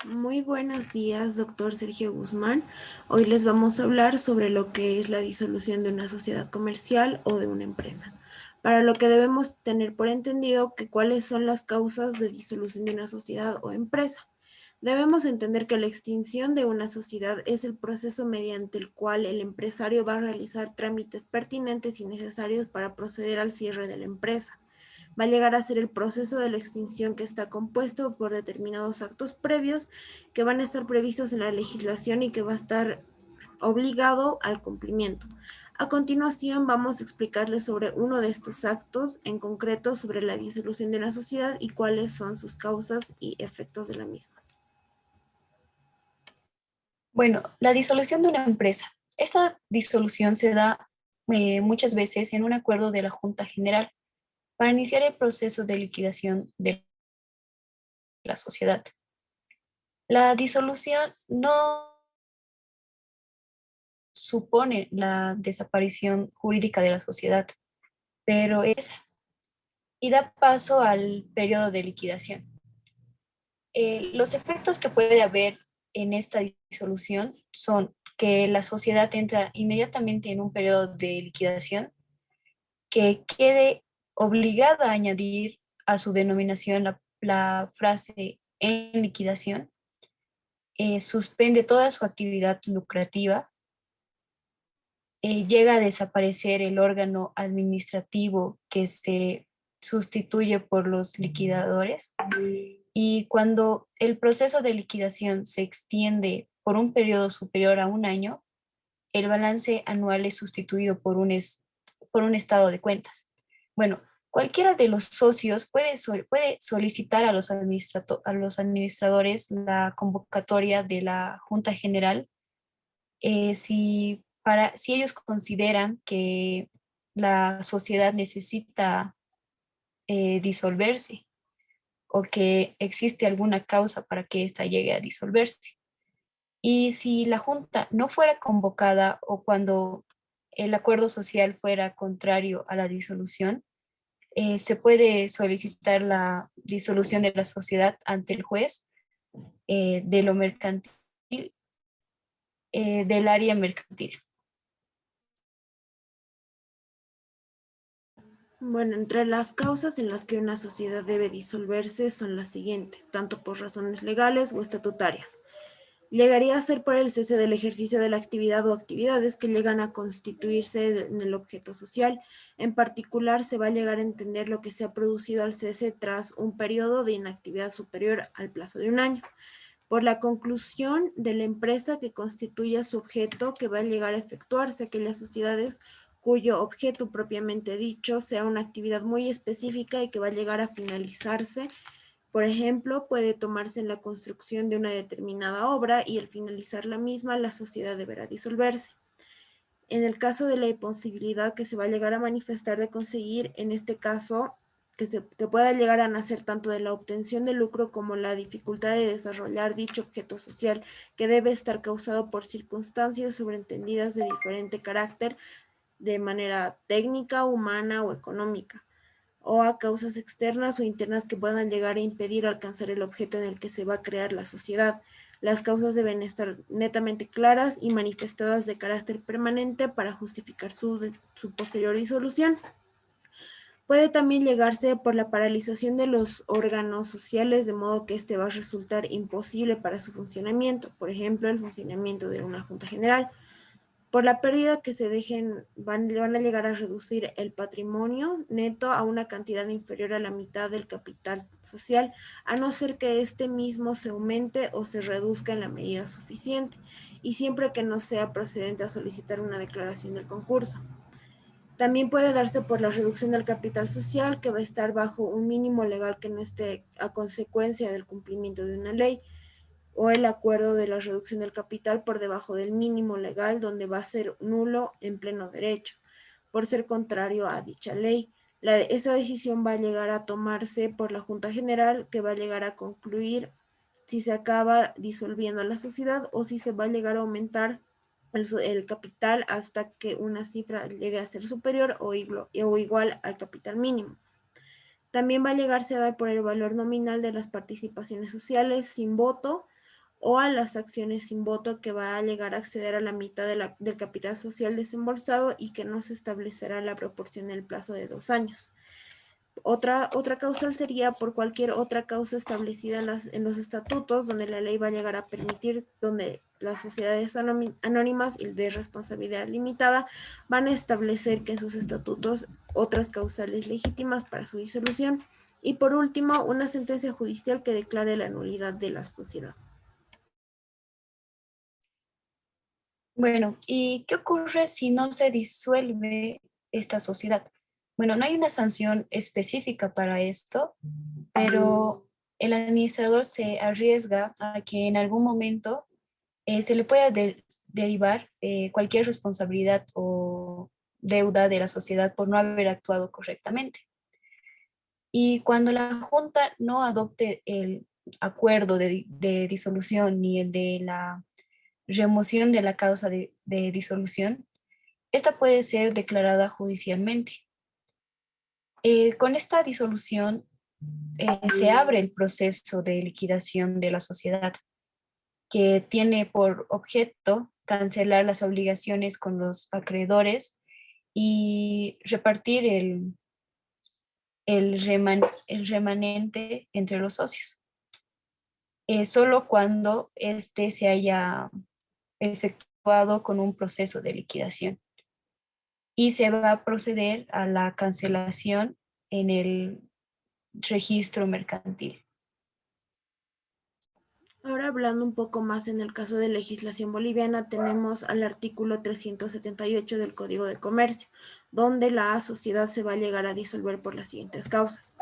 Muy buenos días, doctor Sergio Guzmán. Hoy les vamos a hablar sobre lo que es la disolución de una sociedad comercial o de una empresa. Para lo que debemos tener por entendido que cuáles son las causas de disolución de una sociedad o empresa. Debemos entender que la extinción de una sociedad es el proceso mediante el cual el empresario va a realizar trámites pertinentes y necesarios para proceder al cierre de la empresa. Va a llegar a ser el proceso de la extinción que está compuesto por determinados actos previos que van a estar previstos en la legislación y que va a estar obligado al cumplimiento. A continuación vamos a explicarles sobre uno de estos actos, en concreto sobre la disolución de la sociedad y cuáles son sus causas y efectos de la misma. Bueno, la disolución de una empresa. Esta disolución se da muchas veces en un acuerdo de la Junta General para iniciar el proceso de liquidación de la sociedad. La disolución no supone la desaparición jurídica de la sociedad, pero es y da paso al periodo de liquidación. Los efectos que puede haber en esta disolución son que la sociedad entra inmediatamente en un periodo de liquidación, que quede obligada a añadir a su denominación la frase en liquidación, suspende toda su actividad lucrativa, llega a desaparecer el órgano administrativo que se sustituye por los liquidadores, y cuando el proceso de liquidación se extiende por un periodo superior a un año, el balance anual es sustituido por un estado de cuentas. Bueno, cualquiera de los socios puede solicitar a a los administradores la convocatoria de la Junta General, si ellos consideran que la sociedad necesita disolverse o que existe alguna causa para que ésta llegue a disolverse. Y si la Junta no fuera convocada o cuando el acuerdo social fuera contrario a la disolución, se puede solicitar la disolución de la sociedad ante el juez de lo mercantil, del área mercantil. Bueno, entre las causas en las que una sociedad debe disolverse son las siguientes, tanto por razones legales o estatutarias. Llegaría a ser por el cese del ejercicio de la actividad o actividades que llegan a constituirse en el objeto social. En particular, se va a llegar a entender lo que se ha producido al cese tras un periodo de inactividad superior al plazo de un año. Por la conclusión de la empresa que constituya su objeto, que va a llegar a efectuarse aquellas sociedades cuyo objeto propiamente dicho sea una actividad muy específica y que va a llegar a finalizarse. Por ejemplo, puede tomarse en la construcción de una determinada obra y al finalizar la misma, la sociedad deberá disolverse. En el caso de la imposibilidad que se va a llegar a manifestar de conseguir, en este caso, que pueda llegar a nacer tanto de la obtención de lucro como la dificultad de desarrollar dicho objeto social, que debe estar causado por circunstancias sobreentendidas de diferente carácter, de manera técnica, humana o económica, o a causas externas o internas que puedan llegar a impedir alcanzar el objeto en el que se va a crear la sociedad. Las causas deben estar netamente claras y manifestadas de carácter permanente para justificar su posterior disolución. Puede también llegarse por la paralización de los órganos sociales, de modo que este va a resultar imposible para su funcionamiento, por ejemplo, el funcionamiento de una junta general. Por la pérdida que se dejen, van a llegar a reducir el patrimonio neto a una cantidad inferior a la mitad del capital social, a no ser que este mismo se aumente o se reduzca en la medida suficiente, y siempre que no sea procedente a solicitar una declaración del concurso. También puede darse por la reducción del capital social, que va a estar bajo un mínimo legal que no esté a consecuencia del cumplimiento de una ley, o el acuerdo de la reducción del capital por debajo del mínimo legal, donde va a ser nulo en pleno derecho, por ser contrario a dicha ley. Esa decisión va a llegar a tomarse por la Junta General, que va a llegar a concluir si se acaba disolviendo la sociedad o si se va a llegar a aumentar el capital hasta que una cifra llegue a ser superior o igual al capital mínimo. También va a llegarse a dar por el valor nominal de las participaciones sociales sin voto o a las acciones sin voto, que va a llegar a acceder a la mitad del capital social desembolsado y que no se establecerá la proporción en el plazo de 2 años. Otra causal sería por cualquier otra causa establecida en los estatutos, donde la ley va a llegar a permitir, donde las sociedades anónimas y de responsabilidad limitada van a establecer que en sus estatutos otras causales legítimas para su disolución. Y por último, una sentencia judicial que declare la nulidad de la sociedad. Bueno, ¿y qué ocurre si no se disuelve esta sociedad? Bueno, no hay una sanción específica para esto, pero el administrador se arriesga a que en algún momento se le pueda derivar cualquier responsabilidad o deuda de la sociedad por no haber actuado correctamente. Y cuando la Junta no adopte el acuerdo de disolución ni el de la remoción de la causa de disolución, esta puede ser declarada judicialmente. Con esta disolución se abre el proceso de liquidación de la sociedad, que tiene por objeto cancelar las obligaciones con los acreedores y repartir el remanente entre los socios. Solo cuando éste se haya efectuado con un proceso de liquidación. Y se va a proceder a la cancelación en el registro mercantil. Ahora hablando un poco más en el caso de legislación boliviana, tenemos al artículo 378 del Código de Comercio, donde la sociedad se va a llegar a disolver por las siguientes causas.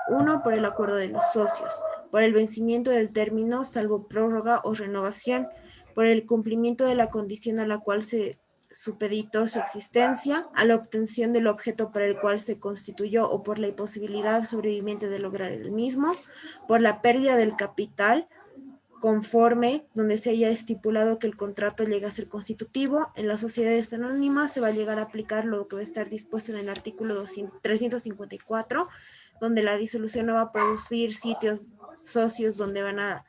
1, por el acuerdo de los socios, por el vencimiento del término, salvo prórroga o renovación, por el cumplimiento de la condición a la cual se supeditó su existencia, a la obtención del objeto para el cual se constituyó o por la imposibilidad sobreviviente de lograr el mismo, por la pérdida del capital, conforme donde se haya estipulado que el contrato llegue a ser constitutivo. En las sociedades anónimas se va a llegar a aplicar lo que va a estar dispuesto en el artículo 354, donde la disolución no va a producir sitios socios donde van a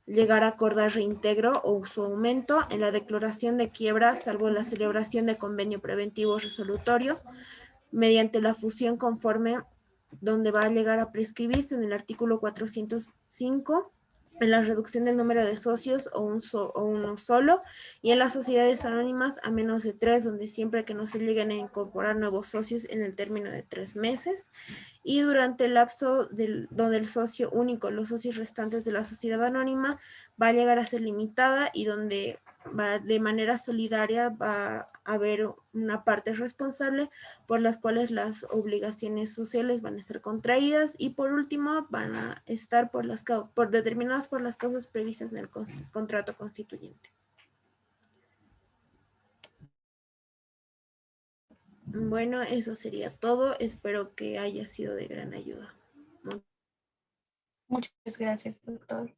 llegar a acordar reintegro o su aumento. En la declaración de quiebra, salvo la celebración de convenio preventivo resolutorio, mediante la fusión conforme donde va a llegar a prescribirse en el artículo 405, en la reducción del número de socios o uno solo, y en las sociedades anónimas a menos de 3, donde siempre que no se lleguen a incorporar nuevos socios en el término de 3 meses, y durante el lapso donde el socio único, los socios restantes de la sociedad anónima, va a llegar a ser limitada y donde va, de manera solidaria va a haber una parte responsable por las cuales las obligaciones sociales van a estar contraídas, y por último van a estar determinadas por las causas previstas en el contrato constituyente. Bueno, eso sería todo. Espero que haya sido de gran ayuda. Muchas gracias, doctor.